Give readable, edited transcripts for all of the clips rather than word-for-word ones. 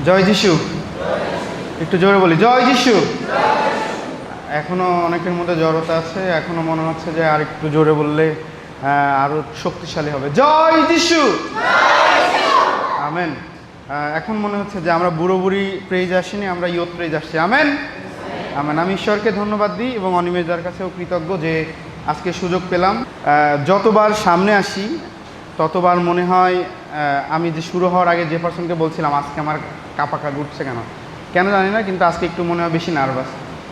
জয় যিশু। একটু জোরে বলি, জয় যিশু। এখনো অনেকের মধ্যে জড়তা আছে, এখনো মনে হচ্ছে যে আর একটু জোরে বললে আরো শক্তিশালী হবে। জয় যিশু, আমেন। এখন মনে হচ্ছে যে আমরা বুড়ো বুড়ি প্রেজ আসিনি, আমরা ইয়ত প্রেজ আসছি। Amen, amen. আমি ঈশ্বরকে ধন্যবাদ দিই এবং অনিমেষদার কাছেও কৃতজ্ঞ যে আজকে সুযোগ পেলাম। যতবার সামনে আসি ততবার মনে হয় আমি যে শুরু হওয়ার আগে যে পার্সনকে বলছিলাম আজকে আমার কাঁপা উঠছে কেন জানি না, কিন্তু আজকে একটু মনে হয় বেশি নার্ভাস।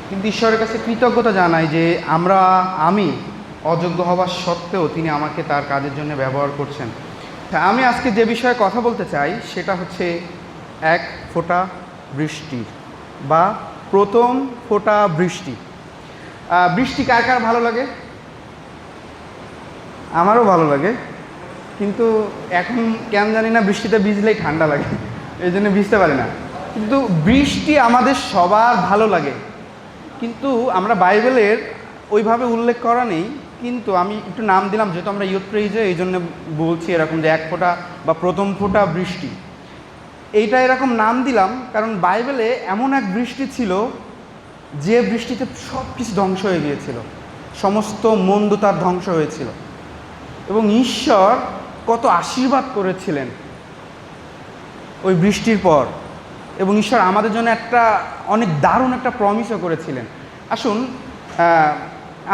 কিন্তু ঈশ্বরের কাছে কৃতজ্ঞতা জানাই যে আমি অযোগ্য হওয়ার সত্ত্বেও তিনি আমাকে তার কাজের জন্য ব্যবহার করছেন। আমি আজকে যে বিষয়ে কথা বলতে চাই সেটা হচ্ছে এক ফোঁটা বৃষ্টি বা প্রথম ফোঁটা বৃষ্টি। বৃষ্টি কার কার ভালো লাগে? আমারও ভালো লাগে, কিন্তু এখন কেন জানি না বৃষ্টিতে ভিজলেই ঠান্ডা লাগে, এই জন্য ভিজতে পারি না। কিন্তু বৃষ্টি আমাদের সবার ভালো লাগে, কিন্তু আমরা বাইবেলের ওইভাবে উল্লেখ করা নেই। কিন্তু আমি একটু নাম দিলাম, যেহেতু আমরা ইয়ুথ প্রেজে, এই জন্য বলছি এরকম যে এক ফোঁটা বা প্রথম ফোঁটা বৃষ্টি। এইটা এরকম নাম দিলাম কারণ বাইবেলে এমন এক বৃষ্টি ছিল যে বৃষ্টিতে সব কিছু ধ্বংস হয়ে গিয়েছিল, সমস্ত মন্দতার ধ্বংস হয়েছিল এবং ঈশ্বর কত আশীর্বাদ করেছিলেন ওই বৃষ্টির পর। এবং ঈশ্বর আমাদের জন্য একটা অনেক দারুণ একটা প্রমিসও করেছিলেন। আসুন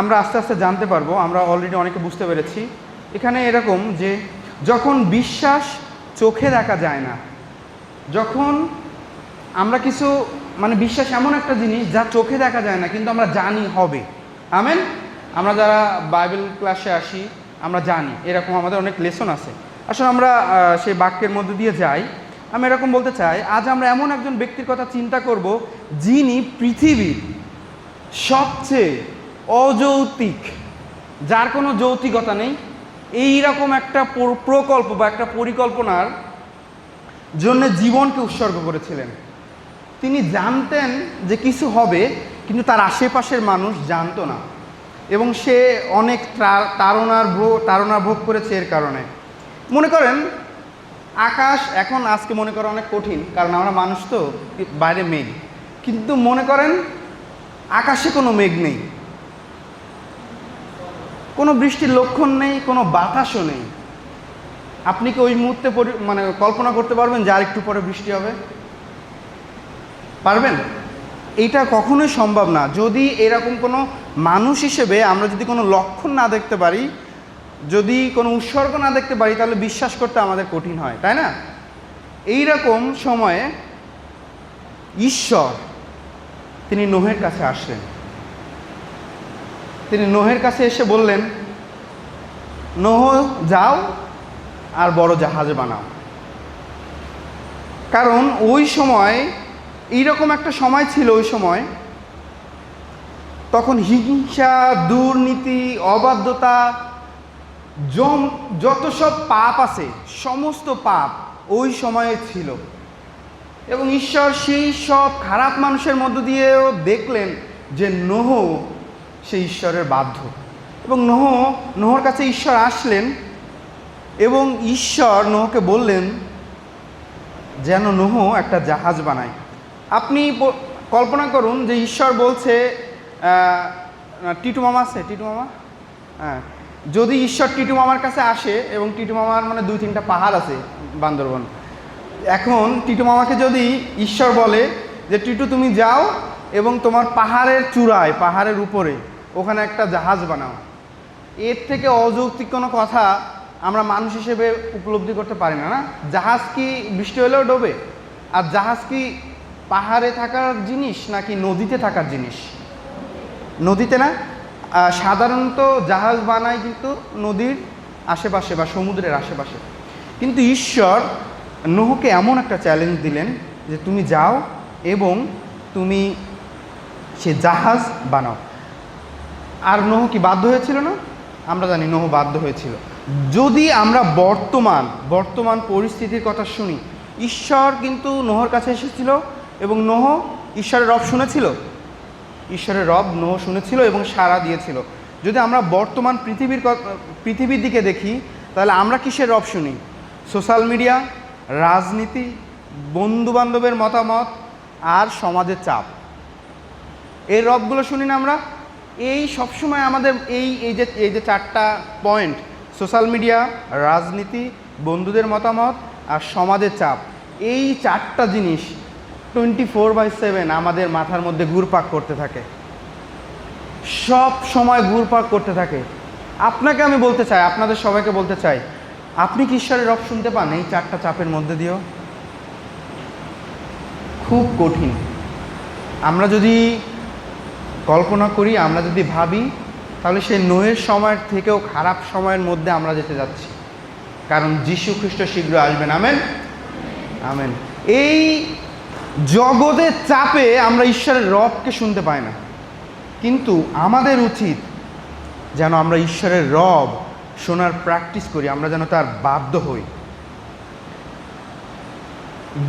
আমরা আস্তে আস্তে জানতে পারবো। আমরা অলরেডি অনেকে বুঝতে পেরেছি এখানে এরকম যে যখন বিশ্বাস চোখে দেখা যায় না, যখন আমরা কিছু বিশ্বাস এমন একটা জিনিস যা চোখে দেখা যায় না কিন্তু আমরা জানি হবে। আমেন। আমরা যারা বাইবেল ক্লাসে আসি আমরা জানি, এরকম আমাদের অনেক লেসন আছে। আসলে আমরা সেই বাক্যের মধ্যে দিয়ে যাই। আমি এরকম বলতে চাই, আজ আমরা এমন একজন ব্যক্তির কথা চিন্তা করব যিনি পৃথিবীর সবচেয়ে অযৌক্তিক, যার কোনো যৌক্তিকতা নেই, এইরকম একটা প্রকল্প বা একটা পরিকল্পনার জন্য জীবনকে উৎসর্গ করেছিলেন। তিনি জানতেন যে কিছু হবে, কিন্তু তার আশেপাশের মানুষ জানতো না এবং সে অনেক তাড়না ভোগ করেছে। এর কারণে মনে করেন আকাশ, এখন আজকে মনে করা অনেক কঠিন কারণ আমরা মানুষ তো, বাইরে মেঘ, কিন্তু মনে করেন আকাশে কোনো মেঘ নেই, কোনো বৃষ্টির লক্ষণ নেই, কোনো বাতাসও নেই। আপনি কি ওই মুহূর্তে কল্পনা করতে পারবেন যে আর একটু পরে বৃষ্টি হবে? পারবেন? এইটা কখনোই সম্ভব না। যদি এরকম কোনো মানুষ হিসেবে আমরা যদি কোনো লক্ষণ না দেখতে পারি, যদি কোনো উৎসর্গ না দেখতে পারি, তাহলে বিশ্বাস করতে আমাদের কঠিন হয়, তাই না? এইরকম সময়ে ঈশ্বর তিনি নোহের কাছে আসলেন। তিনি নোহের কাছে এসে বললেন, নোহ যাও আর বড় জাহাজ বানাও। কারণ ওই সময় এইরকম একটা সময় ছিল, ওই সময় তখন হিংসা, দুর্নীতি, অবাধ্যতা, যত সব পাপ আছে সমস্ত পাপ ওই সময়ে ছিল। এবং ঈশ্বর সেই সব খারাপ মানুষের মধ্য দিয়েও দেখলেন যে নোহ সেই ঈশ্বরের বাধ্য। এবং নোহর কাছে ঈশ্বর আসলেন এবং ঈশ্বর নোহকে বললেন যেন নোহ একটা জাহাজ বানায়। আপনি কল্পনা করুন যে ঈশ্বর বলছে, টিটু মামা আছে, টিটু মামা, হ্যাঁ, যদি ঈশ্বর টিটু মামার কাছে আসে এবং টিটু মামার 2-3টা পাহাড় আছে বান্দরবন, এখন টিটু মামাকে যদি ঈশ্বর বলে যে টিটু তুমি যাও এবং তোমার পাহাড়ের চূড়ায়, পাহাড়ের উপরে ওখানে একটা জাহাজ বানাও, এর থেকে অযৌক্তিক কোনো কথা আমরা মানুষ হিসেবে উপলব্ধি করতে পারি না। না, জাহাজ কি বৃষ্টি হলেও ডোবে? আর জাহাজ কি পাহাড়ে থাকার জিনিস নাকি নদীতে থাকার জিনিস? নদীতে না। সাধারণত জাহাজ বানায় কিন্তু নদীর আশেপাশে বা সমুদ্রের আশেপাশে। কিন্তু ঈশ্বর নোহকে এমন একটা চ্যালেঞ্জ দিলেন যে তুমি যাও এবং তুমি সে জাহাজ বানাও। আর নোহ কি বাধ্য হয়েছিল না? আমরা জানি নোহ বাধ্য হয়েছিল। যদি আমরা বর্তমান পরিস্থিতির কথা শুনি, ঈশ্বর কিন্তু নোহর কাছে এসেছিল এবং নোহ ঈশ্বরের রব শুনেছিল, ঈশ্বরের রব নোহ শুনেছিল এবং সাড়া দিয়েছিল। যদি আমরা বর্তমান পৃথিবীর দিকে দেখি, তাহলে আমরা কিসের রব শুনি? সোশ্যাল মিডিয়া, রাজনীতি, বন্ধুবান্ধবের মতামত আর সমাজের চাপ। এই রবগুলো শুনি না আমরা, এই সবসময় আমাদের এই যে চারটা পয়েন্ট, সোশ্যাল মিডিয়া, রাজনীতি, বন্ধুদের মতামত আর সমাজের চাপ, এই চারটা জিনিস 24/7 আমাদের মাথার মধ্যে ঘুরপাক করতে থাকে, সব সময় ঘুরপাক করতে থাকে। আপনাকে আমি বলতে চাই, আপনাদের সবাইকে বলতে চাই, আপনি কি ঈশ্বরের রব শুনতে পান এই চারটা চাপের মধ্যে দিয়েও? খুব কঠিন। আমরা যদি কল্পনা করি, আমরা যদি ভাবি, তাহলে সেই নোহের সময়ের থেকেও খারাপ সময়ের মধ্যে আমরা যেতে যাচ্ছি, কারণ যীশু খ্রিস্ট শীঘ্র আসবেন। Amen, amen. এই জগতের চাপে আমরা ঈশ্বরের রবকে শুনতে পাই না, কিন্তু আমাদের উচিত যেন আমরা ঈশ্বরের রব শোনার প্র্যাকটিস করি, আমরা যেন তার বাধ্য হই।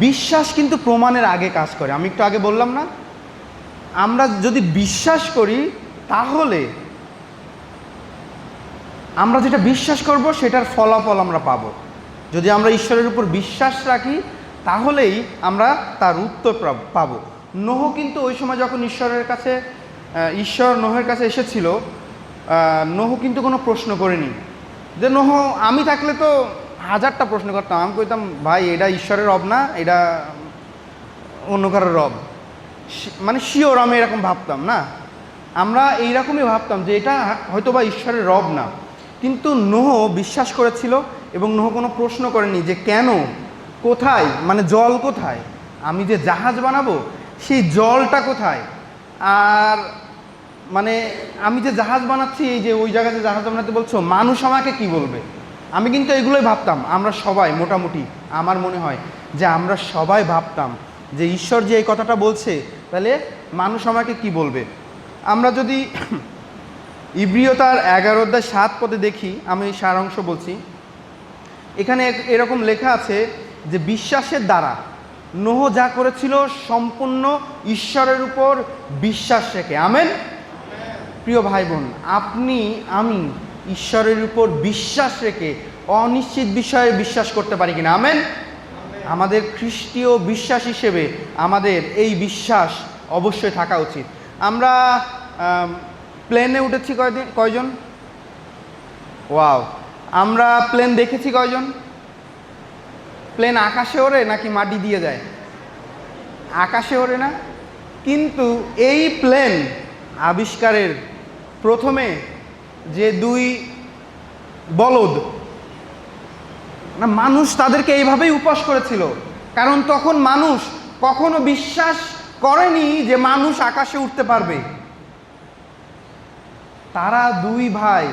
বিশ্বাস কিন্তু প্রমাণের আগে কাজ করে। আমি একটু আগে বললাম না, আমরা যদি বিশ্বাস করি তাহলে আমরা যেটা বিশ্বাস করব সেটার ফলাফল আমরা পাবো। যদি আমরা ঈশ্বরের উপর বিশ্বাস রাখি তাহলেই আমরা তার উত্তর পাবো। নোহ কিন্তু ওই সময় যখন ঈশ্বর নোহের কাছে এসেছিল, নোহ কিন্তু কোনো প্রশ্ন করেনি। যে নোহ, আমি থাকলে তো 1000টা প্রশ্ন করতাম। আমি কইতাম, ভাই এটা ঈশ্বরের রব না, এটা অন্য কারোর রব, মানে শিওর আমি এরকম ভাবতাম না। আমরা এইরকমই ভাবতাম যে এটা হয়তো বা ঈশ্বরের রব না, কিন্তু নোহ বিশ্বাস করেছিল এবং নোহ কোনো প্রশ্ন করেনি যে কেন, কোথায়, মানে জল কোথায়, আমি যে জাহাজ বানাবো সেই জলটা কোথায়, আর মানে আমি যে জাহাজ বানাচ্ছি, এই যে ওই জায়গাতে জাহাজ বানাতে বলছো, মানুষ আমাকে কি বলবে। আমি কিন্তু এগুলোই ভাবতাম। আমরা সবাই মোটামুটি, আমার মনে হয় যে আমরা সবাই ভাবতাম যে ঈশ্বর যে এই কথাটা বলছে, তাহলে মানুষ আমাকে কি বলবে। আমরা যদি ইব্রিয় তার 11:7 দেখি, আমি সারাংশ বলছি। এখানে এরকম লেখা আছে যে বিশ্বাসের দ্বারা নোহ যা করেছিল সম্পূর্ণ ঈশ্বরের উপর বিশ্বাস রেখে। আমেন। প্রিয় ভাই বোন, আপনি আমি ঈশ্বরের উপর বিশ্বাস রেখে অনিশ্চিত বিষয়ে বিশ্বাস করতে পারি কিনা? আমেন। আমাদের খ্রিস্টীয় বিশ্বাস হিসেবে আমাদের এই বিশ্বাস অবশ্যই থাকা উচিত। আমরা প্লেনে উঠেছি কয়জন? ওয়াও। আমরা প্লেন দেখেছি কয়জন? প্লেন আকাশে ওড়ে নাকি মাটি দিয়ে যায়? আকাশে ওড়ে না? কিন্তু এই প্লেন আবিষ্কারের প্রথমে যে 2 বলদ না, মানুষ তাদেরকে এইভাবেই উপহাস করেছিল, কারণ তখন মানুষ কখনো বিশ্বাস করেনি যে মানুষ আকাশে উঠতে পারবে। তারা 2 ভাই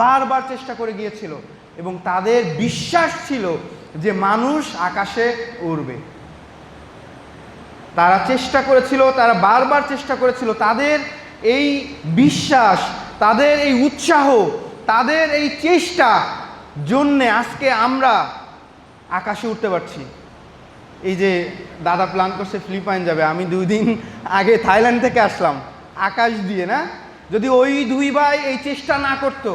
বারবার চেষ্টা করে গিয়েছিল এবং তাদের বিশ্বাস ছিল যে মানুষ আকাশে উড়বে। তারা চেষ্টা করেছিল, তারা বারবার চেষ্টা করেছিল। তাদের এই বিশ্বাস, তাদের এই উৎসাহ, তাদের এই চেষ্টা জন্যে আজকে আমরা আকাশে উঠতে পারছি। এই যে দাদা প্ল্যান করছে ফিলিপাইন যাবে, আমি 2 দিন আগে থাইল্যান্ড থেকে আসলাম আকাশ দিয়ে, না? যদি ওই 2 ভাই এই চেষ্টা না করতো,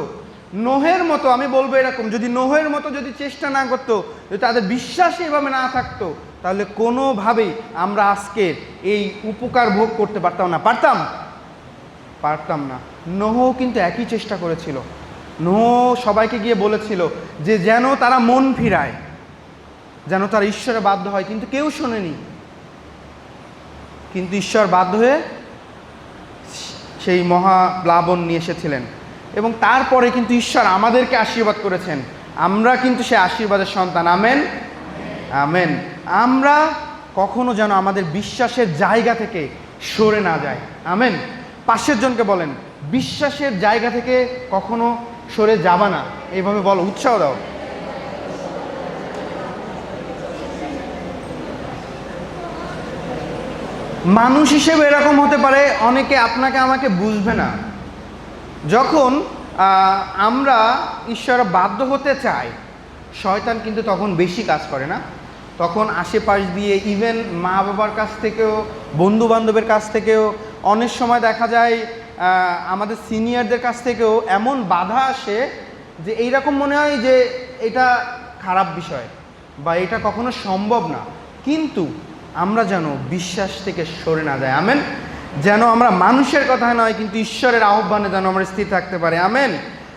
নোহের মতো, আমি বলবো এরকম, যদি নোহের মতো যদি চেষ্টা না করতো, যদি তাদের বিশ্বাস এভাবে না থাকতো, তাহলে কোনোভাবেই আমরা আজকে এই উপকার ভোগ করতে পারতাম না। পারতাম না। নোহ কিন্তু একই চেষ্টা করেছিল। নোহ সবাইকে গিয়ে বলেছিল যে যেন তারা মন ফিরায়, যেন তারা ঈশ্বরে বাধ্য হয়, কিন্তু কেউ শোনেনি। কিন্তু ঈশ্বর বাধ্য হয়ে সেই মহা প্লাবন নিয়ে এসেছিলেন এবং তারপরে কিন্তু ঈশ্বর আমাদেরকে আশীর্বাদ করেছেন। আমরা কিন্তু সে আশীর্বাদের সন্তান। Amen, amen. আমরা কখনো যেন আমাদের বিশ্বাসের জায়গা থেকে সরে না যায়। আমেন। পাশের জনকে বলেন, বিশ্বাসের জায়গা থেকে কখনো সরে যাবা না। এইভাবে বলো, উৎসাহ দাও। মানুষ হিসেবে এরকম হতে পারে, অনেকে আপনাকে আমাকে বুঝবে না। যখন আমরা ঈশ্বরে বাধ্য হতে চাই, শয়তান কিন্তু তখন বেশি কাজ করে, না? তখন আশেপাশ দিয়ে, ইভেন মা বাবার কাছ থেকেও, বন্ধু বান্ধবের কাছ থেকেও, অনেক সময় দেখা যায় আমাদের সিনিয়রদের কাছ থেকেও এমন বাধা আসে যে এইরকম মনে হয় যে এটা খারাপ বিষয়, বা এটা কখনো সম্ভব না, কিন্তু আমরা যেন বিশ্বাস থেকে সরে না যাই। আমেন। যেন আমরা মানুষের কথা নয়, কিন্তু ঈশ্বরের আহ্বানে যেন আমরা স্থির থাকতে পারি। আমেন।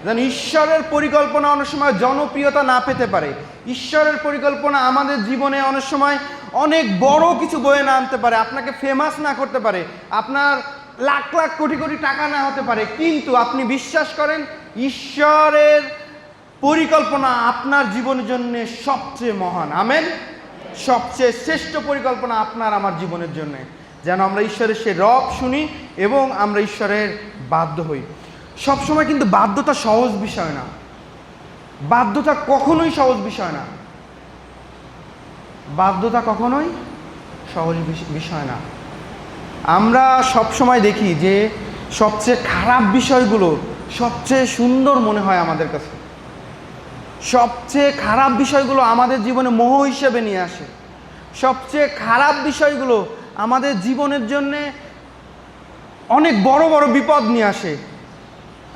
যেন ঈশ্বরের পরিকল্পনা অনেক সময় জনপ্রিয়তা না পেতে পারে। ঈশ্বরের পরিকল্পনা আমাদের জীবনে অনেক সময় অনেক বড় কিছু বয়ে না আনতে পারে, আপনাকে ফেমাস না করতে পারে, আপনার লাখ লাখ কোটি কোটি টাকা না হতে পারে, কিন্তু আপনি বিশ্বাস করেন ঈশ্বরের পরিকল্পনা আপনার জীবনের জন্য সবচেয়ে মহান। আমেন। সবচেয়ে শ্রেষ্ঠ পরিকল্পনা আপনার আমার জীবনের জন্য। যেন আমরা ঈশ্বরের সে রব শুনি এবং আমরা ঈশ্বরের বাধ্য হই। সবসময় কিন্তু বাধ্যতা সহজ বিষয় না, বাধ্যতা কখনোই সহজ বিষয় না, বাধ্যতা কখনোই সহজ বিষয় না। আমরা সবসময় দেখি যে সবচেয়ে খারাপ বিষয়গুলো সবচেয়ে সুন্দর মনে হয় আমাদের কাছে। সবচেয়ে খারাপ বিষয়গুলো আমাদের জীবনে মোহ হিসেবে নিয়ে আসে। সবচেয়ে খারাপ বিষয়গুলো আমাদের জীবনের জন্যে অনেক বড় বড় বিপদ নিয়ে আসে।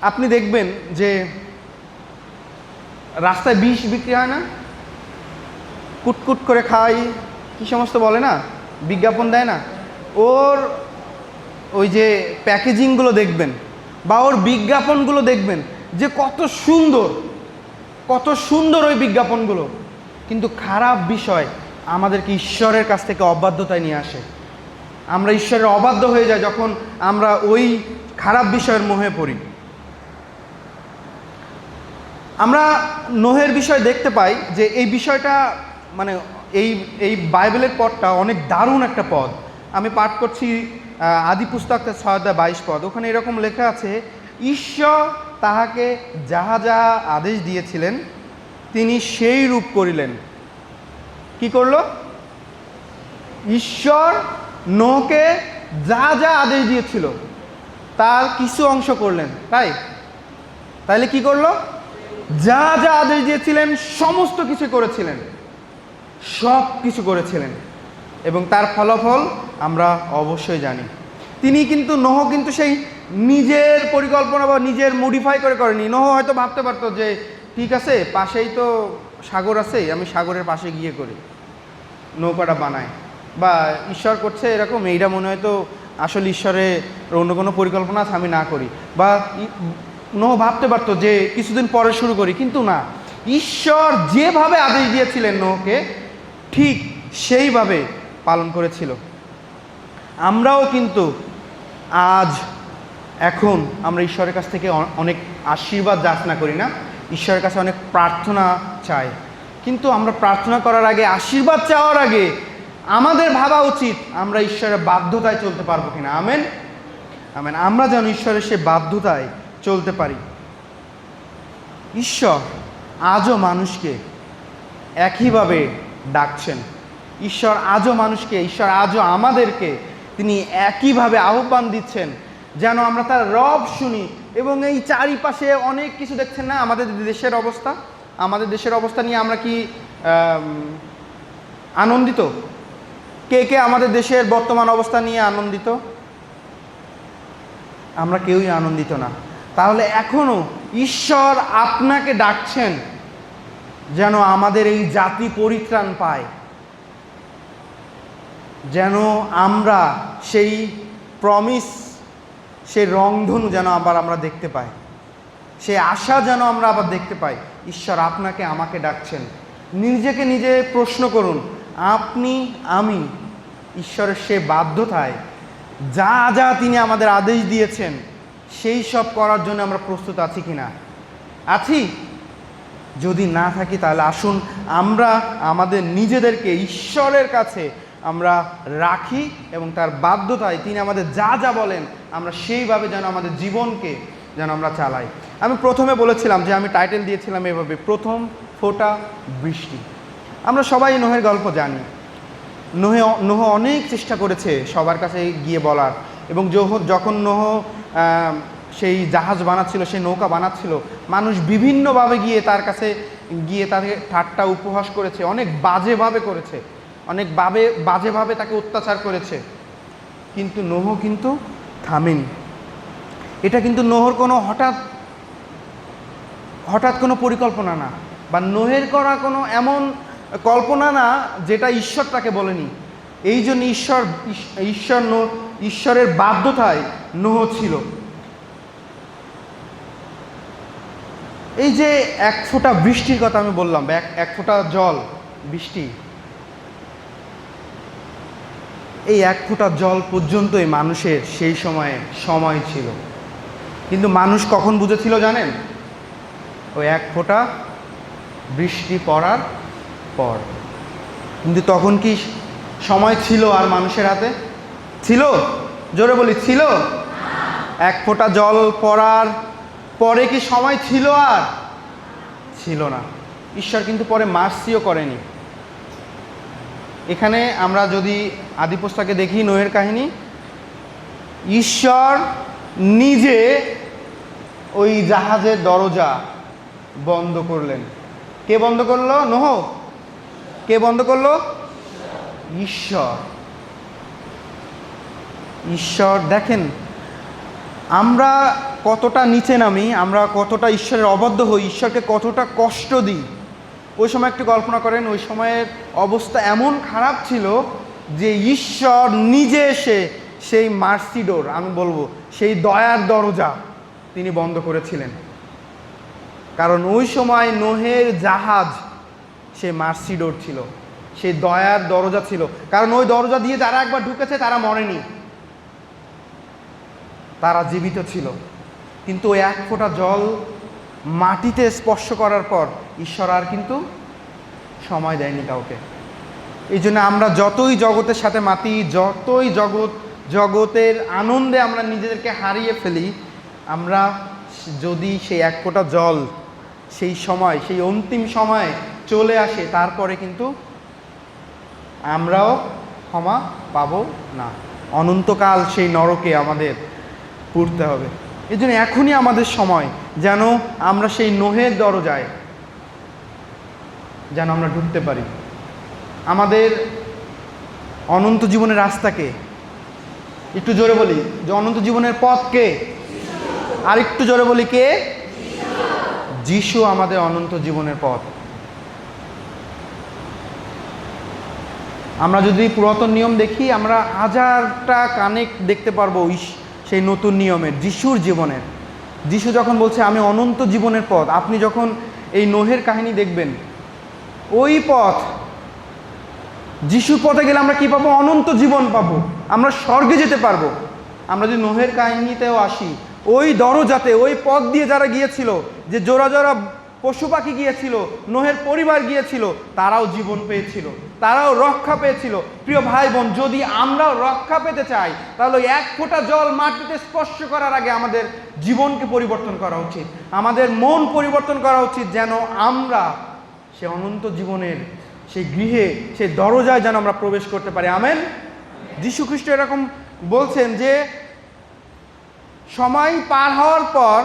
আপনি দেখবেন যে রাস্তায় বিষ বিক্রি হয় না, কুটকুট করে খাই কি সমস্ত বলে না, বিজ্ঞাপন দেয় না, ওর ওই যে প্যাকেজিংগুলো দেখবেন বা ওর বিজ্ঞাপনগুলো দেখবেন যে কত সুন্দর, কত সুন্দর ওই বিজ্ঞাপনগুলো, কিন্তু খারাপ বিষয় আমাদেরকে ঈশ্বরের কাছ থেকে অবাধ্যতায় নিয়ে আসে। আমরা ঈশ্বরের অবাধ্য হয়ে যাই যখন আমরা ওই খারাপ বিষয়ের মোহে পড়ি। আমরা নোহের বিষয় দেখতে পাই যে এই বিষয়টা মানে এই বাইবেলের পদটা অনেক দারুণ একটা পদ। আমি পাঠ করছি আদি পুস্তক 6:22 পদ। ওখানে এরকম লেখা আছে, ঈশ্বর তাহাকে যাহা যাহা আদেশ দিয়েছিলেন তিনি সেই রূপ করিলেন। কি করলো? ঈশ্বর নোহকে যা যা আদেশ দিয়েছিল তার কিছু অংশ করলেন। তাইলে কি করলো? যা যা আদেশ দিয়েছিলেন সমস্ত কিছু করেছিলেন, সব কিছু করেছিলেন, এবং তার ফলাফল আমরা অবশ্যই জানি। তিনি কিন্তু নোহ কিন্তু সেই নিজের পরিকল্পনা বা নিজের মডিফাই করে করেনি। নোহ হয়তো ভাবতে পারতো যে ঠিক আছে, পাশেই তো সাগর আছে, আমি সাগরের পাশে গিয়ে করি, নৌকাটা বানায়, বা ঈশ্বর করছে এরকম, এইটা মনে হয় তো আসলে ঈশ্বরের অন্য কোনো পরিকল্পনা আছে, আমি না করি। বা নোহ ভাবতে পারতো যে কিছুদিন পরে শুরু করি, কিন্তু না, ঈশ্বর যেভাবে আদেশ দিয়েছিলেন নোহকে ঠিক সেইভাবে পালন করেছিল। আমরাও কিন্তু এখন আমরা ঈশ্বরের কাছ থেকে অনেক আশীর্বাদ যাচনা করি না, ঈশ্বরের কাছে অনেক প্রার্থনা চাই, কিন্তু আমরা প্রার্থনা করার আগে, আশীর্বাদ চাওয়ার আগে আমাদের ভাবা উচিত আমরা ঈশ্বরের বাধ্যতায় চলতে পারবো কিনা। আমেন। আমেন। আমরা যেন ঈশ্বরের সে বাধ্যতায় চলতে পারি। ঈশ্বর আজও মানুষকে একইভাবে ডাকছেন। ঈশ্বর আজও মানুষকে, ঈশ্বর আজও আমাদেরকে তিনি একইভাবে আহ্বান দিচ্ছেন যেন আমরা তার রব শুনি। এবং এই চারিপাশে অনেক কিছু দেখছেন না, আমাদের দেশের অবস্থা, আমাদের দেশের অবস্থা নিয়ে আমরা কি আনন্দিত? কে কে আমাদের দেশের বর্তমান অবস্থা নিয়ে আনন্দিত? আমরা কেউই আনন্দিত না। তাহলে এখনো ঈশ্বর আপনাকে ডাকছেন যেন আমাদের এই জাতি পরিত্রাণ পায়, যেন আমরা সেই প্রমিস, সেই রংধনু যেন আবার আমরা দেখতে পাই, সেই আশা যেন আমরা আবার দেখতে পাই। ঈশ্বর আপনাকে আমাকে ডাকছেন। নিজেকে নিজে প্রশ্ন করুন, আপনি আমি ঈশ্বরের সে বাধ্যতায় যা যা তিনি আমাদের আদেশ দিয়েছেন সেই সব করার জন্য আমরা প্রস্তুত আছি কিনা? আছি? যদি না থাকি তাহলে আসুন আমরা আমাদের নিজেদেরকে ঈশ্বরের কাছে আমরা রাখি এবং তার বাধ্যতায় তিনি আমাদের যা যা বলেন আমরা সেইভাবে যেন আমাদের জীবনকে যেন আমরা চালাই। আমি প্রথমে বলেছিলাম যে আমি টাইটেল দিয়েছিলাম এভাবে, প্রথম ফোঁটা বৃষ্টি। আমরা সবাই নোহের গল্প জানি। নোহ অনেক চেষ্টা করেছে সবার কাছে গিয়ে বলার, এবং যখন নোহ সেই জাহাজ বানাচ্ছিল, সেই নৌকা বানাচ্ছিল, মানুষ বিভিন্নভাবে গিয়ে তার কাছে গিয়ে তাকে ঠাট্টা উপহাস করেছে, অনেক বাজেভাবে করেছে, অনেক বাজেভাবে তাকে অত্যাচার করেছে, কিন্তু নোহ কিন্তু থামেনি। এটা কিন্তু নোহর কোনো হঠাৎ কোনো পরিকল্পনা না, বা নোহের করা কোনো এমন কল্পনা না, যেটা ঈশ্বর তাকে বলেনি। এই জন্য ঈশ্বরের বাধ্যতায় নোহ ছিল। এই যে এক ফোঁটা বৃষ্টির কথা আমি বললাম, এক ফোঁটা জল, বৃষ্টি, এই এক ফোঁটা জল পর্যন্তই মানুষের সেই সময় ছিল। কিন্তু মানুষ কখন বুঝেছিল জানেন? ওই এক ফোঁটা বৃষ্টি পড়ার পর। কিন্তু তখন কি সময় ছিল আর মানুষের হাতে? ছিল? জোরে বলি, ছিল? এক ফোঁটা জল পড়ার পরে কি সময় ছিল? আর ছিল না। ঈশ্বর কিন্তু পরে মার্সিও করেনি। এখানে আমরা যদি আদি পুস্তকে দেখি নোহের কাহিনী, ঈশ্বর নিজে ওই জাহাজের দরজা বন্ধ করলেন। কে বন্ধ করলো? নোহ। কে বন্ধ করলো? ঈশ্বর। ঈশ্বর। দেখেন আমরা কতটা নিচে নামি, আমরা কতটা ঈশ্বরের অবাধ্য হই, ঈশ্বরকে কতটা কষ্ট দিই। ওই সময় একটু কল্পনা করেন, ওই সময়ের অবস্থা এমন খারাপ ছিল যে ঈশ্বর নিজে এসে সেই মার্সি ডোর, আমি বলবো সেই দয়ার দরজা তিনি বন্ধ করেছিলেন। কারণ ওই সময় নোহের জাহাজ সে মার্সি ডোর ছিল, সেই দয়ার দরজা ছিল। কারণ ওই দরজা দিয়ে যারা একবার ঢুকেছে তারা মরেনি, তারা জীবিত ছিল। কিন্তু ওই এক ফোঁটা জল মাটিতে স্পর্শ করার পর ঈশ্বর আর কিন্তু সময় দেয়নি কাউকে। এই জন্য আমরা যতই জগতের সাথে মাতি, যতই জগতের আনন্দে আমরা নিজেদেরকে হারিয়ে ফেলি, আমরা যদি সেই এক ফোঁটা জল সেই সময়, সেই অন্তিম সময়ে চলে আসে, তারপরে কিন্তু আমরাও ক্ষমা পাবো না। অনন্তকাল সেই নরকে আমাদের পড়তে হবে। এই জন্য এখনই আমাদের সময়, যেন আমরা সেই নোহের দরজায় যেন আমরা ঢুকতে পারি। আমাদের অনন্ত জীবনের রাস্তাকে একটু জোরে বলি, যে অনন্ত জীবনের পথকে আর একটু জোরে বলি, কে? যিশু আমাদের অনন্ত জীবনের পথ। আমরা যদি পুরাতন নিয়ম দেখি, আমরা হাজারটা কানেক্ট দেখতে পারবো সেই নতুন নিয়মের, যিশুর জীবনের। যিশু যখন বলছে আমি অনন্ত জীবনের পথ, আপনি যখন এই নোহের কাহিনী দেখবেন, ওই পথ, যিশুর পথে গেলে আমরা কি পাবো? অনন্ত জীবন পাবো, আমরা স্বর্গে যেতে পারবো। আমরা যদি নোহের কাহিনীতেও আসি, ওই দরজাতে, ওই পথ দিয়ে যারা গিয়েছিল, যে জোড়া জোড়া পশু পাখি গিয়েছিল, নোহের পরিবার গিয়েছিল, তারাও জীবন পেয়েছিল, তারাও রক্ষা পেয়েছিল। প্রিয় ভাই বোন, যদি আমরাও রক্ষা পেতে চাই, তাহলে এক ফোঁটা জল মাটিতে স্পর্শ করার আগে আমাদের জীবনকে পরিবর্তন করা উচিত, আমাদের মন পরিবর্তন করা উচিত, যেন আমরা সে অনন্ত জীবনের সেই গৃহে, সেই দরজায় যেন আমরা প্রবেশ করতে পারি। আমেন। যীশু খ্রিস্ট এরকম বলছেন যে সময় পার হওয়ার পর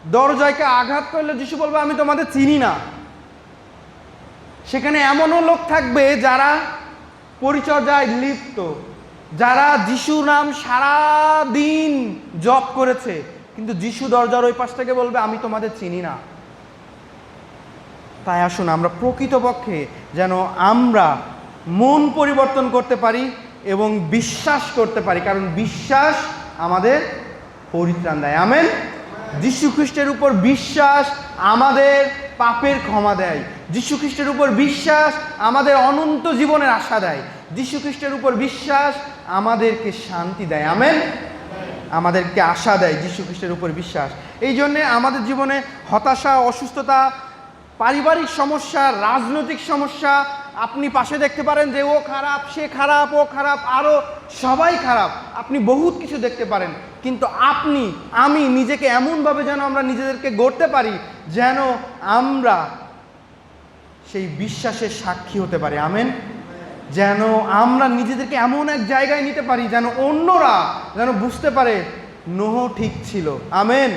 দরজাকে আঘাত করলে যিশু বলবে আমি তোমাদের চিনি না। সেখানে এমনও লোক থাকবে যারা পরিচর্যায় লিপ্ত, যারা যিশু নাম সারা দিন জপ করেছে, কিন্তু যিশু দরজার ওই পাশ থেকে বলবে আমি তোমাদের চিনি না। তাই আসুন আমরা প্রকৃতপক্ষে যেন আমরা মন পরিবর্তন করতে পারি এবং বিশ্বাস করতে পারি, কারণ বিশ্বাস আমাদের পরিত্রাণ দেয়। আমেন। যীশু খ্রিস্টের উপর বিশ্বাস আমাদের পাপের ক্ষমা দেয়, যীশু খ্রিস্টের উপর বিশ্বাস আমাদের অনন্ত জীবনের আশা দেয়, যীশু খ্রিস্টের উপর বিশ্বাস আমাদেরকে শান্তি দেয়। আমেন। আমাদেরকে আশা দেয় যীশু খ্রিস্টের উপর বিশ্বাস। এই জন্যে আমাদের জীবনে হতাশা, অসুস্থতা, পারিবারিক সমস্যা, রাজনৈতিক সমস্যা, আপনি পাশে দেখতে পারেন যে ও খারাপ, সে খারাপ, ও খারাপ, আরও সবাই খারাপ, আপনি বহুত কিছু দেখতে পারেন। কিন্তু আমি নিজেকে এমনভাবে যেন আমরা নিজেদেরকে গড়তে পারি, যেন আমরা সেই বিশ্বাসের সাক্ষী হতে পারি। আমেন। যেন আমরা নিজেদেরকে এমন এক জায়গায় নিতে পারি যেন অন্যরা যেন বুঝতে পারে নোহ ঠিক ছিল। আমেন।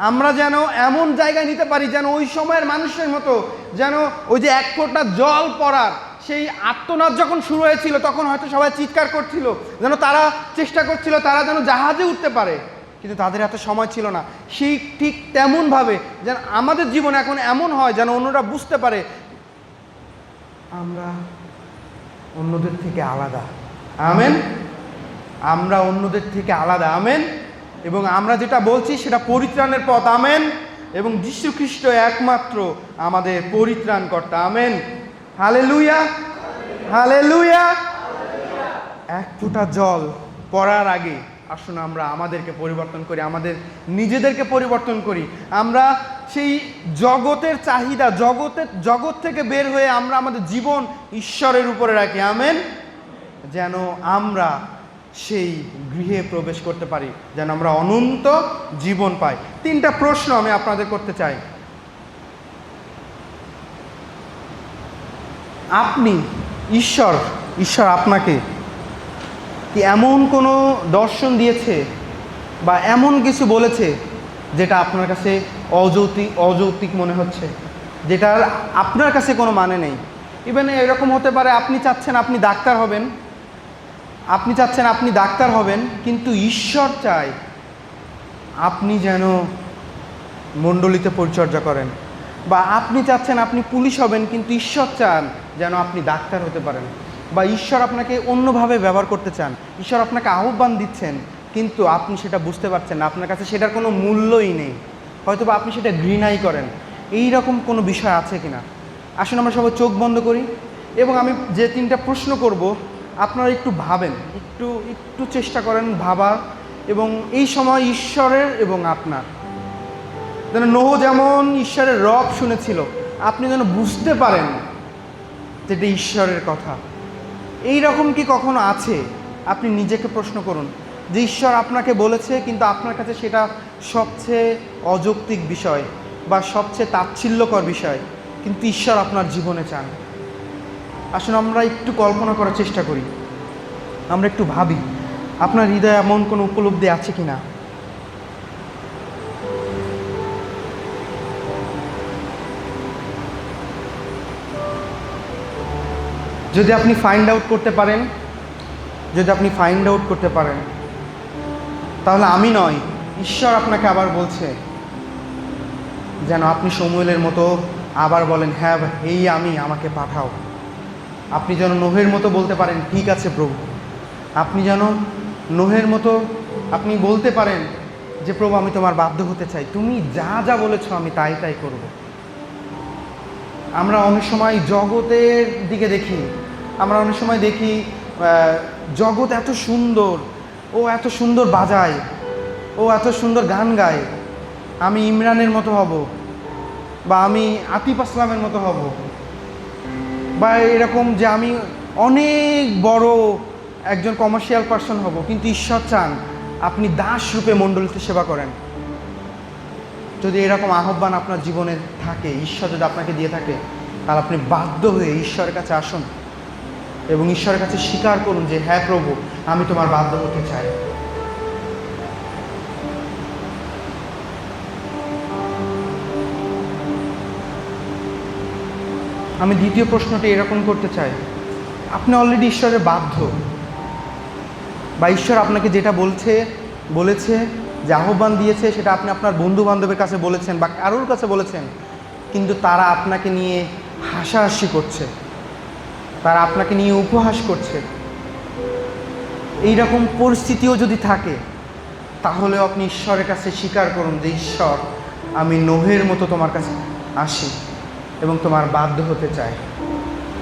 আমরা যেন এমন জায়গায় নিতে পারি যেন ওই সময়ের মানুষের মতো, যেন ওই যে এক ফোঁটা জল পড়ার সেই আর্তনাদ যখন শুরু হয়েছিল, তখন হয়তো সবাই চিৎকার করছিল, যেন তারা চেষ্টা করছিল তারা যেন জাহাজে উঠতে পারে, কিন্তু তাদের এত সময় ছিল না। সেই ঠিক তেমনভাবে যেন আমাদের জীবন এখন এমন হয় যেন অন্যরা বুঝতে পারে আমরা অন্যদের থেকে আলাদা। আমেন। আমরা অন্যদের থেকে আলাদা। আমেন। এবং আমরা যেটা বলছি সেটা পরিত্রাণের পথ। আমেন। এবং যীশু খ্রিস্ট একমাত্র আমাদের পরিত্রাণকর্তা। আমেন। Hallelujah, hallelujah. এক ফোঁটা জল পড়ার আগে আসুন আমরা আমাদেরকে পরিবর্তন করি, আমাদের নিজেদেরকে পরিবর্তন করি। আমরা সেই জগতের চাহিদা, জগৎ থেকে বের হয়ে আমরা আমাদের জীবন ঈশ্বরের উপরে রাখি। আমেন। যেন আমরা সেই গৃহে প্রবেশ করতে পারি, যেন আমরা অনন্ত জীবন পাই। 3টা প্রশ্ন আমি আপনাদের করতে চাই। আপনি ঈশ্বর আপনাকে কি এমন কোনো দর্শন দিয়েছে বা এমন কিছু বলেছে যেটা আপনার কাছে অযৌক্তিক মনে হচ্ছে, যেটার আপনার কাছে কোনো মানে নেই? ইভেন এরকম হতে পারে আপনি চাচ্ছেন আপনি ডাক্তার হবেন, কিন্তু ঈশ্বর চায় আপনি যেন মণ্ডলীতে পরিচর্যা করেন। বা আপনি চাচ্ছেন আপনি পুলিশ হবেন, কিন্তু ঈশ্বর চান যেন আপনি ডাক্তার হতে পারেন। বা ঈশ্বর আপনাকে অন্যভাবে ব্যবহার করতে চান, ঈশ্বর আপনাকে আহ্বান দিচ্ছেন, কিন্তু আপনি সেটা বুঝতে পারছেন না, আপনার কাছে সেটার কোনো মূল্যই নেই, হয়তো বা আপনি সেটা ঘৃণাই করেন। এই রকম কোনো বিষয় আছে কিনা? আসুন আমরা সবাই চোখ বন্ধ করি এবং আমি যে 3টা প্রশ্ন করব আপনারা একটু ভাবেন, একটু চেষ্টা করেন ভাবার। এবং এই সময় ঈশ্বরের এবং আপনার, যেন নোহ যেমন ঈশ্বরের রব শুনেছিল, আপনি যেন বুঝতে পারেন যে এটা ঈশ্বরের কথা। এই রকম কি কখনো আছে? আপনি নিজেকে প্রশ্ন করুন যে ঈশ্বর আপনাকে বলেছে, কিন্তু আপনার কাছে সেটা সবচেয়ে অযৌক্তিক বিষয় বা সবচেয়ে তাচ্ছিল্যকর বিষয়, কিন্তু ঈশ্বর আপনার জীবনে চান। আসুন আমরা একটু কল্পনা করার চেষ্টা করি, আমরা একটু ভাবি আপনার হৃদয়ে এমন কোনো উপলব্ধি আছে কি না। যদি আপনি ফাইন্ড আউট করতে পারেন, তাহলে আমি নয়, ঈশ্বর আপনাকে আবার বলছে যেন আপনি শমূয়েলের মতো আবার বলেন, হ্যাঁ এই আমি, আমাকে পাঠাও। আপনি যেন নোহের মতো বলতে পারেন, ঠিক আছে প্রভু। আপনি যেন নোহের মতো আপনি বলতে পারেন যে প্রভু আমি তোমার বাধ্য হতে চাই, তুমি যা যা বলেছো আমি তাই করব। আমরা অনেক সময় জগতের দিকে দেখি, আমরা অনেক সময় দেখি জগৎ এত সুন্দর, ও এত সুন্দর বাজায়, ও এত সুন্দর গান গায়, আমি ইমরানের মতো হব, বা আমি আতিফ আসলামের মতো হব, বা এরকম যে আমি অনেক বড় একজন কমার্শিয়াল পার্সন হব। কিন্তু ঈশ্বর চান আপনি দাস রূপে মণ্ডলীতে সেবা করেন। যদি এরকম আহ্বান আপনার জীবনে থাকে, ঈশ্বর যদি আপনাকে দিয়ে থাকে, তাহলে আপনি বাধ্য হয়ে ঈশ্বরের কাছে আসুন এবং ঈশ্বরের কাছে স্বীকার করুন যে হ্যাঁ প্রভু, আমি তোমার বাধ্য হতে চাই। আমি দ্বিতীয় প্রশ্নটি এরকম করতে চাই, আপনি অলরেডি ঈশ্বরের বাধ্য, বা ঈশ্বর আপনাকে যেটা বলেছে, যে আহ্বান দিয়েছে, সেটা আপনি আপনার বন্ধু বান্ধবের কাছে বলেছেন বা কারোর কাছে বলেছেন, কিন্তু তারা আপনাকে নিয়ে হাসাহাসি করছে, তারা আপনাকে নিয়ে উপহাস করছে। এইরকম পরিস্থিতিও যদি থাকে, তাহলেও আপনি ঈশ্বরের কাছে স্বীকার করুন যে ঈশ্বর, আমি নোহের মতো তোমার কাছে আসি এবং তোমার বাধ্য হতে চাই।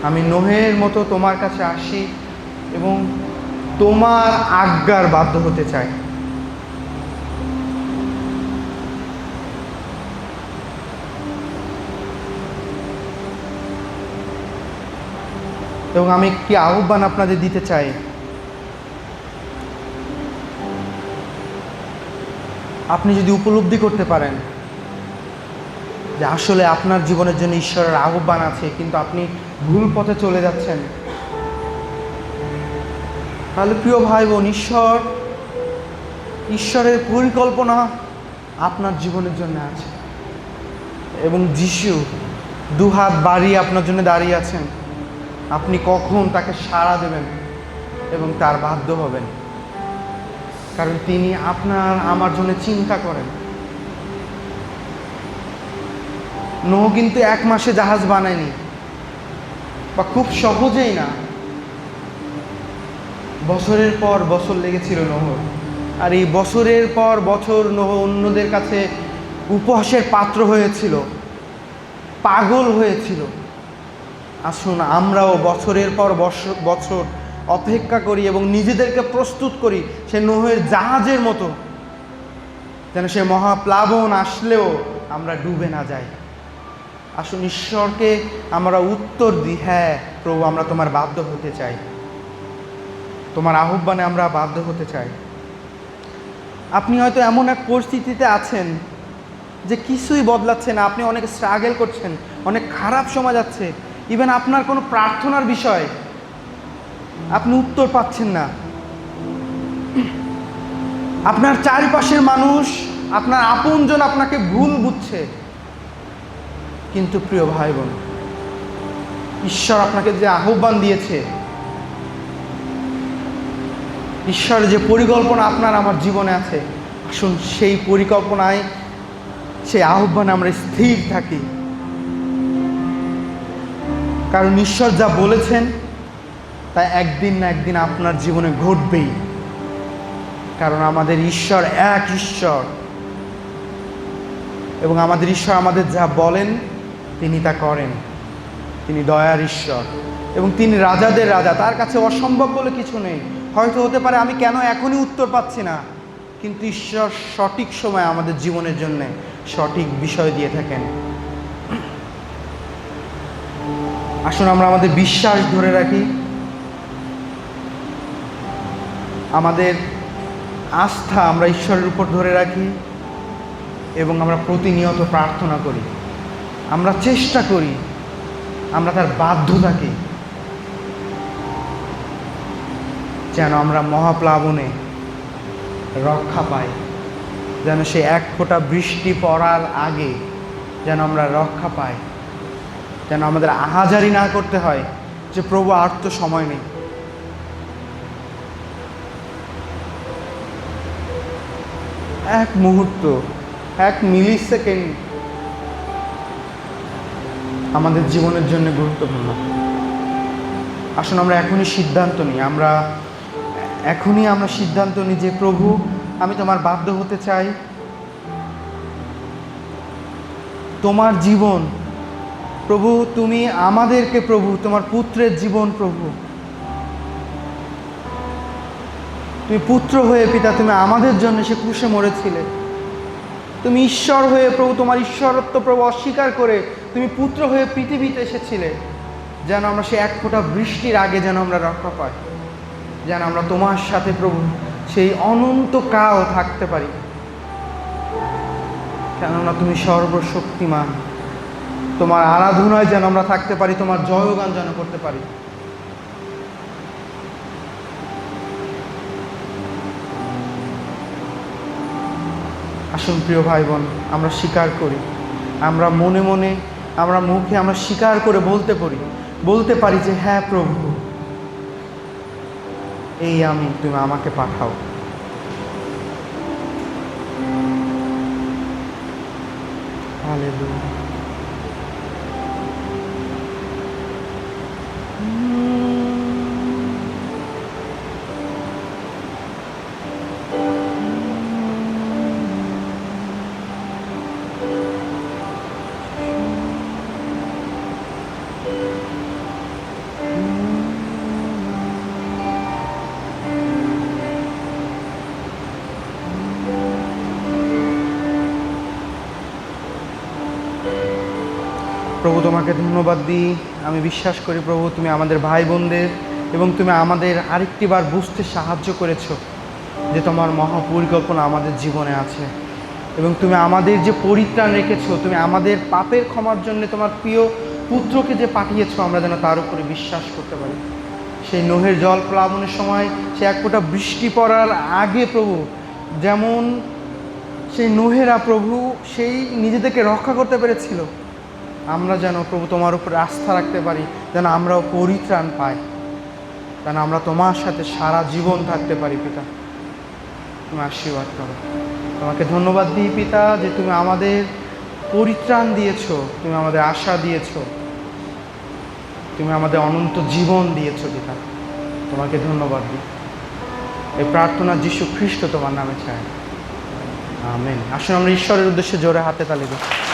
আমি নোহের মতো তোমার কাছে আসি এবং তোমার আজ্ঞার বাধ্য হতে চাই। এবং আমি একটি আহ্বান আপনাদের দিতে চাই, আপনি যদি উপলব্ধি করতে পারেন যে আসলে আপনার জীবনের জন্য ঈশ্বরের আহ্বান আছে, কিন্তু আপনি ভুল পথে চলে যাচ্ছেন, তাহলে প্রিয় ভাই বোন, ঈশ্বরের পরিকল্পনা আপনার জীবনের জন্য আছে এবং যিশু দুহাত বাড়িয়ে আপনার জন্য দাঁড়িয়ে আছেন। আপনি কখন তাকে সাড়া দেবেন এবং তার বাধ্য হবেন, কারণ তিনি আপনার আমার জন্য চিন্তা করেন। নোহ কিন্তু 1 মাসে জাহাজ বানায়নি, বা খুব সহজেই না। বছরের পর বছর লেগেছিল নোহর, আর এই বছরের পর বছর নোহ অন্যদের কাছে উপহাসের পাত্র হয়েছিল, পাগল হয়েছিল। আসুন আমরাও বছরের পর বছর অপেক্ষা করি এবং নিজেদেরকে প্রস্তুত করি সে নোহের জাহাজের মতো, যেন সে মহাপ্লাবন আসলেও আমরা ডুবে না যাই। আসুন ঈশ্বরকে আমরা উত্তর দিই, হ্যাঁ প্রভু, আমরা তোমার বাধ্য হতে চাই, তোমার আহ্বানে আমরা বাধ্য হতে চাই। আপনি হয়তো এমন এক পরিস্থিতিতে আছেন যে কিছুই বদলাচ্ছে না, আপনি অনেক স্ট্রাগল করছেন, অনেক খারাপ সময় যাচ্ছে, ইভেন আপনার কোনো প্রার্থনার বিষয় আপনি উত্তর পাচ্ছেন না। আপনার চারিপাশের মানুষ, আপনার আপনজন আপনাকে ভুল বুঝছে। কিন্তু প্রিয় ভাই বোন, ঈশ্বর আপনাকে যে আহ্বান দিয়েছে, ঈশ্বরের যে পরিকল্পনা আপনার আমার জীবনে আছে, আসুন সেই পরিকল্পনায়, সেই আহ্বানে আমরা স্থির থাকি। কারণ ঈশ্বর যা বলেছেন তা একদিন না একদিন আপনার জীবনে ঘটবেই। কারণ আমাদের ঈশ্বর এক ঈশ্বর, এবং আমাদের ঈশ্বর আমাদের যা বলেন তিনি তা করেন। তিনি দয়ার ঈশ্বর এবং তিনি রাজাদের রাজা। তার কাছে অসম্ভব বলে কিছু নেই। হয়তো হতে পারে আমি কেন এখনই উত্তর পাচ্ছি না, কিন্তু ঈশ্বর সঠিক সময় আমাদের জীবনের জন্য সঠিক বিষয় দিয়ে থাকেন। আসুন আমরা আমাদের বিশ্বাস ধরে রাখি, আমাদের আস্থা আমরা ঈশ্বরের উপর ধরে রাখি এবং আমরা প্রতিনিয়ত প্রার্থনা করি, আমরা চেষ্টা করি, আমরা তার বাধ্য থাকি যেন আমরা মহাপ্লাবনে রক্ষা পাই, যেন সে এক ফোঁটা বৃষ্টি পড়ার আগে যেন আমরা রক্ষা পাই, যেন আমাদের আহাজারি না করতে হয় যে প্রভু আর তো সময় নেই। এক মুহূর্ত, এক মিলি সেকেন্ড আমাদের জীবনের জন্য গুরুত্বপূর্ণ। আসুন আমরা এখনই সিদ্ধান্ত নিই, আমরা সিদ্ধান্ত নিই যে প্রভু, আমি তোমার বাধ্য হতে চাই। তোমার জীবন প্রভু, তুমি আমাদেরকে প্রভু, তোমার পুত্রের জীবন প্রভু, তুমি পুত্র হয়ে পিতা, তুমি আমাদের জন্য সে ক্রুশে মরেছিলে। তুমি ঈশ্বর হয়ে প্রভু, তোমার ঈশ্বরত্ব প্রভু অস্বীকার করে তুমি পুত্র হয়ে পৃথিবীতে এসেছিলে, যেন আমরা সে এক ফোঁটা বৃষ্টির আগে যেন আমরা রক্ষা পাই, যেন আমরা তোমার সাথে প্রভু সেই অনন্তকাল থাকতে পারি। কেননা তুমি সর্বশক্তিমান, তোমার আরাধনায় যেন আমরা থাকতে পারি, তোমার জয়গান যেন করতে পারি। আসুন প্রিয় ভাই বোন, আমরা স্বীকার করি, আমরা মনে মনে, আমরা মুখে আমরা স্বীকার করে বলতে পারি যে হ্যাঁ প্রভু, এই আমি, তুমি আমাকে পাঠাও। হালেলুয়া। প্রভু তোমাকে ধন্যবাদ দিই। আমি বিশ্বাস করি প্রভু, তুমি আমাদের ভাই বোনদের এবং তুমি আমাদের আরেকটিবার বুঝতে সাহায্য করেছো যে তোমার মহাপরিকল্পনা আমাদের জীবনে আছে, এবং তুমি আমাদের যে পরিত্রাণ রেখেছো, তুমি আমাদের পাপের ক্ষমার জন্য তোমার প্রিয় পুত্রকে যে পাঠিয়েছো, আমরা যেন তার উপরে বিশ্বাস করতে পারি। সেই নোহের জল প্লাবনের সময় সে এক ফোঁটা বৃষ্টি পড়ার আগে প্রভু, যেমন সেই নোহেরা প্রভু সেই নিজেদেরকে রক্ষা করতে পেরেছিল, আমরা যেন প্রভু তোমার উপরে আস্থা রাখতে পারি, যেন আমরাও পরিত্রাণ পাই, যেন আমরা তোমার সাথে সারা জীবন থাকতে পারি। পিতা, তুমি আশীর্বাদ করো। তোমাকে ধন্যবাদ দিই পিতা, যে তুমি আমাদের পরিত্রাণ দিয়েছো, তুমি আমাদের আশা দিয়েছো। তুমি আমাদের অনন্ত জীবন দিয়েছো পিতা, তোমাকে ধন্যবাদ দিই। এই প্রার্থনা যীশু খ্রিস্ট তোমার নামে চাই, আমেন। আসলে আমরা ঈশ্বরের উদ্দেশ্যে জোরে হাতে তালি দিই।